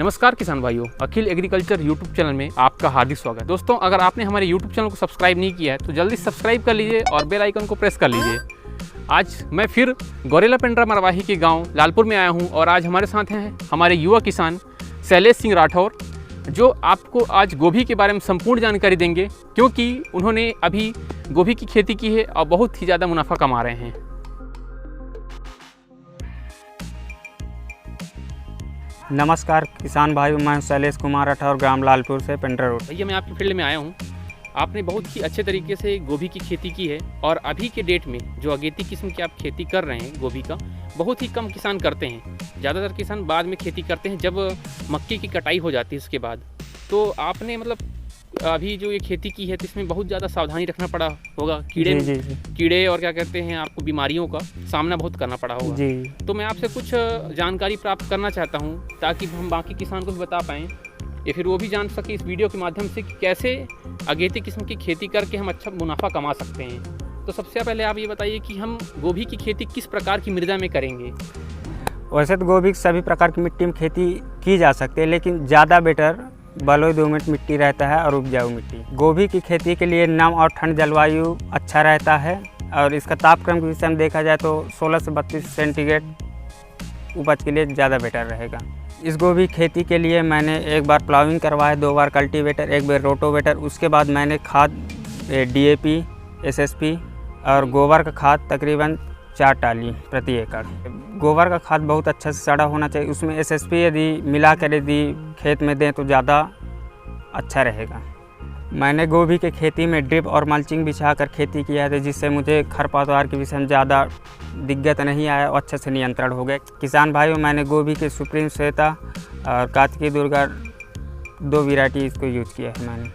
नमस्कार किसान भाइयों, अखिल एग्रीकल्चर यूट्यूब चैनल में आपका हार्दिक स्वागत। दोस्तों, अगर आपने हमारे यूट्यूब चैनल को सब्सक्राइब नहीं किया है तो जल्दी सब्सक्राइब कर लीजिए और बेल आइकन को प्रेस कर लीजिए। आज मैं फिर गौरेला पेंड्रा मरवाही के गांव लालपुर में आया हूं और आज हमारे साथ हैं हमारे युवा किसान शैलेश सिंह राठौर, जो आपको आज गोभी के बारे में संपूर्ण जानकारी देंगे, क्योंकि उन्होंने अभी गोभी की खेती की है और बहुत ही ज़्यादा मुनाफा कमा रहे हैं। नमस्कार किसान भाई, मैं शैलेश कुमार राठौर, ग्राम लालपुर से, पेंड्रा रोड। भैया, मैं आपकी फील्ड में आया हूँ। आपने बहुत ही अच्छे तरीके से गोभी की खेती की है और अभी के डेट में जो अगेती किस्म की आप खेती कर रहे हैं गोभी का, बहुत ही कम किसान करते हैं। ज़्यादातर किसान बाद में खेती करते हैं जब मक्की की कटाई हो जाती है उसके बाद। तो आपने मतलब अभी जो ये खेती की है तो इसमें बहुत ज़्यादा सावधानी रखना पड़ा होगा। कीड़े और क्या कहते हैं, आपको बीमारियों का सामना बहुत करना पड़ा होगा जी। तो मैं आपसे कुछ जानकारी प्राप्त करना चाहता हूँ ताकि हम बाकी किसान को भी बता पाएँ या फिर वो भी जान सके इस वीडियो के माध्यम से कि कैसे अगेती किस्म की खेती करके हम अच्छा मुनाफा कमा सकते हैं। तो सबसे पहले आप ये बताइए कि हम गोभी की खेती किस प्रकार की मृदा में करेंगे। वैसे तो गोभी सभी प्रकार की मिट्टी में खेती की जा सकती है, लेकिन ज़्यादा बेटर बलुई दोमट मिट्टी रहता है और उपजाऊ मिट्टी। गोभी की खेती के लिए नम और ठंड जलवायु अच्छा रहता है और इसका तापक्रम के विषय में देखा जाए तो 16 से 32 सेंटीग्रेड उपज के लिए ज़्यादा बेटर रहेगा। इस गोभी खेती के लिए मैंने एक बार प्लाविंग करवाया, 2 बार कल्टीवेटर, 1 बार रोटोवेटर। उसके बाद मैंने खाद DAP, SSP और गोबर का खाद तकरीबन 4 टाली प्रति एकड़। गोबर का खाद बहुत अच्छा से सड़ा होना चाहिए। उसमें SSP यदि मिला कर यदि खेत में दें तो ज़्यादा अच्छा रहेगा। मैंने गोभी के खेती में ड्रिप और मल्चिंग बिछाकर खेती किया है, जिससे मुझे खरपतवार के विषय में ज़्यादा दिक्कत नहीं आया और अच्छे से नियंत्रण हो गया। किसान भाइयों, मैंने गोभी के सुप्रीम श्वेता और कार्तिकी दुर्गा 2 वैरायटी इसको यूज़ किया है मैंने।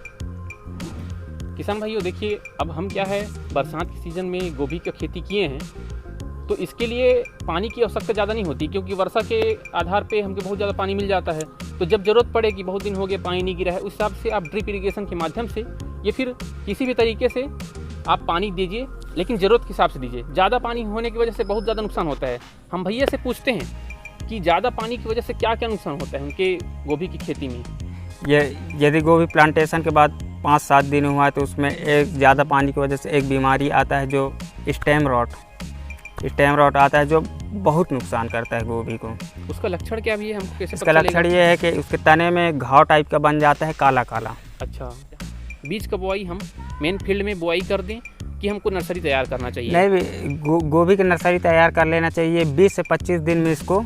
किसान भाइयों देखिए, अब हम क्या है बरसात के सीज़न में गोभी की खेती किए हैं, तो इसके लिए पानी की आवश्यकता ज़्यादा नहीं होती, क्योंकि वर्षा के आधार पे हमको बहुत ज़्यादा पानी मिल जाता है। तो जब ज़रूरत पड़े कि बहुत दिन हो गए पानी नहीं गिरा है, उस हिसाब से आप ड्रिप इरिगेशन के माध्यम से या फिर किसी भी तरीके से आप पानी दीजिए, लेकिन ज़रूरत के हिसाब से दीजिए। ज़्यादा पानी होने की वजह से बहुत ज़्यादा नुकसान होता है। हम भैया से पूछते हैं कि ज़्यादा पानी की वजह से क्या क्या नुकसान होता है उनके गोभी की खेती में। यदि गोभी प्लांटेशन के बाद 5-7 दिन हुआ है तो उसमें एक ज़्यादा पानी की वजह से एक बीमारी आता है जो स्टेम रॉट आता है, जो बहुत नुकसान करता है गोभी को। उसका लक्षण क्या भी है, हमको कैसे इसका लक्षण ये है कि उसके तने में घाव टाइप का बन जाता है, काला काला। अच्छा, बीज का बुआई हम मेन फील्ड में बुआई कर दें कि हमको नर्सरी तैयार करना चाहिए? नहीं, गोभी की नर्सरी तैयार कर लेना चाहिए। 20 से 25 दिन में इसको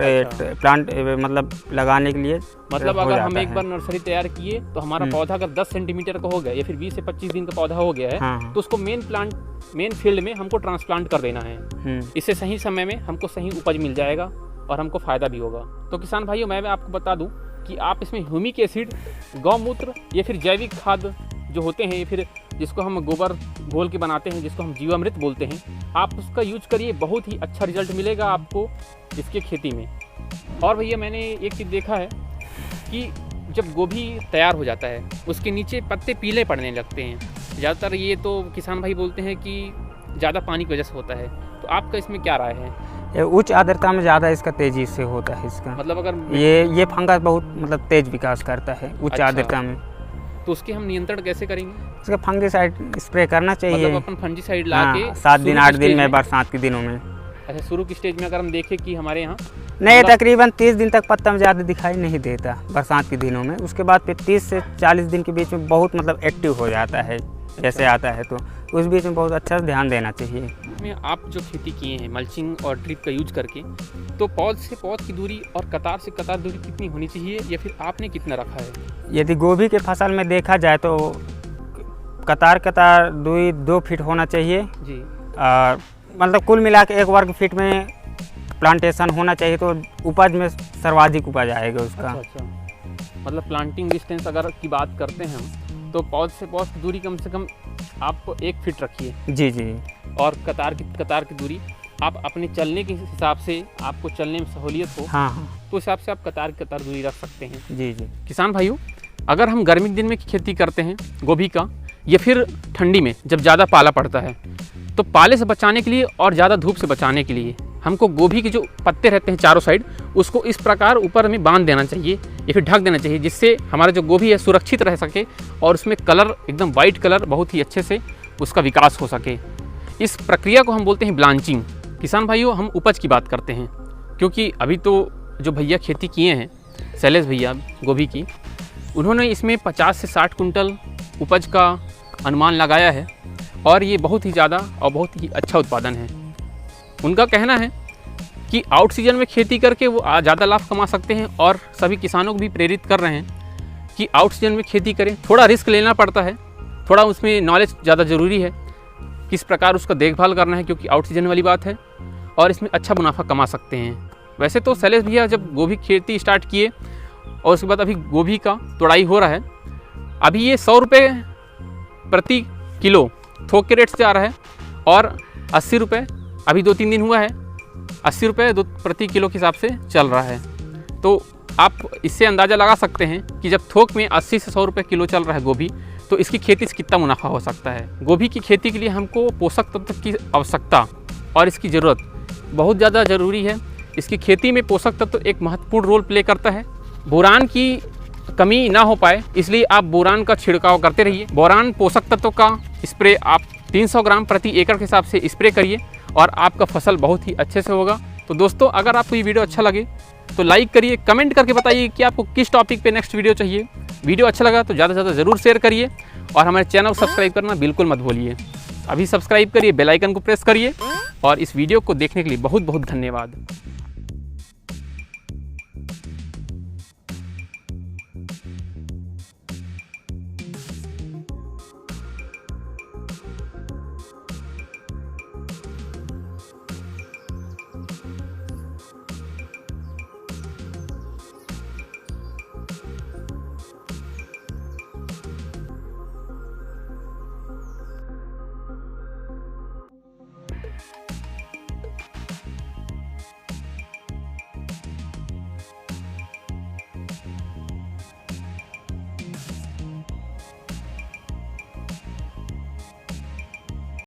प्लांट मतलब लगाने के लिए मतलब अगर हम एक बार नर्सरी तैयार किए तो हमारा पौधा अगर 10 सेंटीमीटर का हो गया या फिर 20 से 25 दिन का पौधा हो गया है, हाँ। तो उसको मेन फील्ड में हमको ट्रांसप्लांट कर देना है। इससे सही समय में हमको सही उपज मिल जाएगा और हमको फ़ायदा भी होगा। तो किसान भाइयों, मैं आपको बता दूं कि आप इसमें ह्यूमिक एसिड, गौमूत्र या फिर जैविक खाद जो होते हैं, या फिर जिसको हम गोबर घोल के बनाते हैं, जिसको हम जीवामृत बोलते हैं, आप उसका यूज करिए। बहुत ही अच्छा रिजल्ट मिलेगा आपको इसके खेती में। और भैया, मैंने एक चीज़ देखा है कि जब गोभी तैयार हो जाता है उसके नीचे पत्ते पीले पड़ने लगते हैं। ज़्यादातर ये तो किसान भाई बोलते हैं कि ज़्यादा पानी की वजह से होता है, तो आपका इसमें क्या राय है? उच्च आर्द्रता में ज़्यादा इसका तेज़ी से होता है। इसका मतलब अगर ये फंगस बहुत मतलब तेज विकास करता है उच्च आर्द्रता में, तो उसके हम नियंत्रण कैसे करेंगे? इसका फंगिसाइड स्प्रे करना चाहिए। मतलब अपन फंगिसाइड ला के 7 दिन 8 दिन में बरसात के दिनों में। अच्छा, शुरू की स्टेज में अगर हम देखें कि हमारे यहाँ नहीं, तकरीबन 30 दिन तक पत्ता में ज़्यादा दिखाई नहीं देता बरसात के दिनों में। उसके बाद फिर 30 से 40 दिन के बीच में बहुत मतलब एक्टिव हो जाता है। जैसे आता है तो उस बीच में बहुत अच्छा ध्यान देना चाहिए। में आप जो खेती किए हैं मल्चिंग और ड्रिप का यूज करके, तो पौध से पौध की दूरी और कतार से कतार दूरी कितनी होनी चाहिए या फिर आपने कितना रखा है? यदि गोभी के फसल में देखा जाए तो कतार दूरी 2 फीट होना चाहिए जी। और मतलब कुल मिला के 1 वर्ग फीट में प्लांटेशन होना चाहिए, तो उपज में सर्वाधिक उपज आएगा उसका। अच्छा, मतलब प्लांटिंग डिस्टेंस अगर की बात करते हैं हम, तो पौध से पौध की दूरी कम से कम आप 1 फीट रखिए जी। और कतार की दूरी आप अपने चलने के हिसाब से, आपको चलने में सहूलियत हो, हाँ, तो हिसाब से आप कतार दूरी रख सकते हैं जी। किसान भाइयों, अगर हम गर्मी के दिन में खेती करते हैं गोभी का या फिर ठंडी में जब ज़्यादा पाला पड़ता है, तो पाले से बचाने के लिए और ज़्यादा धूप से बचाने के लिए हमको गोभी के जो पत्ते रहते हैं चारों साइड, उसको इस प्रकार ऊपर में बांध देना चाहिए या फिर ढक देना चाहिए, जिससे हमारा जो गोभी है सुरक्षित रह सके और उसमें कलर एकदम वाइट कलर बहुत ही अच्छे से उसका विकास हो सके। इस प्रक्रिया को हम बोलते हैं ब्लांचिंग। किसान भाइयों, हम उपज की बात करते हैं, क्योंकि अभी तो जो भैया खेती किए हैं, शैलेश भैया गोभी की, उन्होंने इसमें 50 से 60 कुंटल उपज का अनुमान लगाया है और ये बहुत ही ज़्यादा और बहुत ही अच्छा उत्पादन है। उनका कहना है कि आउट सीजन में खेती करके वो ज़्यादा लाभ कमा सकते हैं और सभी किसानों को भी प्रेरित कर रहे हैं कि आउट सीजन में खेती करें। थोड़ा रिस्क लेना पड़ता है, थोड़ा उसमें नॉलेज ज़्यादा ज़रूरी है, किस प्रकार उसका देखभाल करना है, क्योंकि आउट सीजन वाली बात है, और इसमें अच्छा मुनाफा कमा सकते हैं। वैसे तो शैलेश भैया जब गोभी खेती स्टार्ट किए और उसके बाद अभी गोभी का तोड़ाई हो रहा है, अभी ये 100 रुपये प्रति किलो थोक के रेट से आ रहा है और 80 रुपये अभी 2-3 दिन हुआ है, 80 रुपये प्रति किलो के हिसाब से चल रहा है। तो आप इससे अंदाज़ा लगा सकते हैं कि जब थोक में 80 से 100 रुपये किलो चल रहा है गोभी, तो इसकी खेती से कितना मुनाफा हो सकता है। गोभी की खेती के लिए हमको पोषक तत्व की आवश्यकता और इसकी ज़रूरत बहुत ज़्यादा ज़रूरी है। इसकी खेती में पोषक तत्व एक महत्वपूर्ण रोल प्ले करता है। बोरान की कमी ना हो पाए, इसलिए आप बोरान का छिड़काव करते रहिए। बोरान पोषक तत्व का स्प्रे आप 300 ग्राम प्रति एकड़ के हिसाब से स्प्रे करिए और आपका फसल बहुत ही अच्छे से होगा। तो दोस्तों, अगर आपको ये वीडियो अच्छा लगे तो लाइक करिए, कमेंट करके बताइए कि आपको किस टॉपिक पे नेक्स्ट वीडियो चाहिए। वीडियो अच्छा लगा तो ज़्यादा से ज़्यादा ज़रूर शेयर करिए और हमारे चैनल को सब्सक्राइब करना बिल्कुल मत भूलिए। अभी सब्सक्राइब करिए, बेल आइकन को प्रेस करिए और इस वीडियो को देखने के लिए बहुत बहुत धन्यवाद।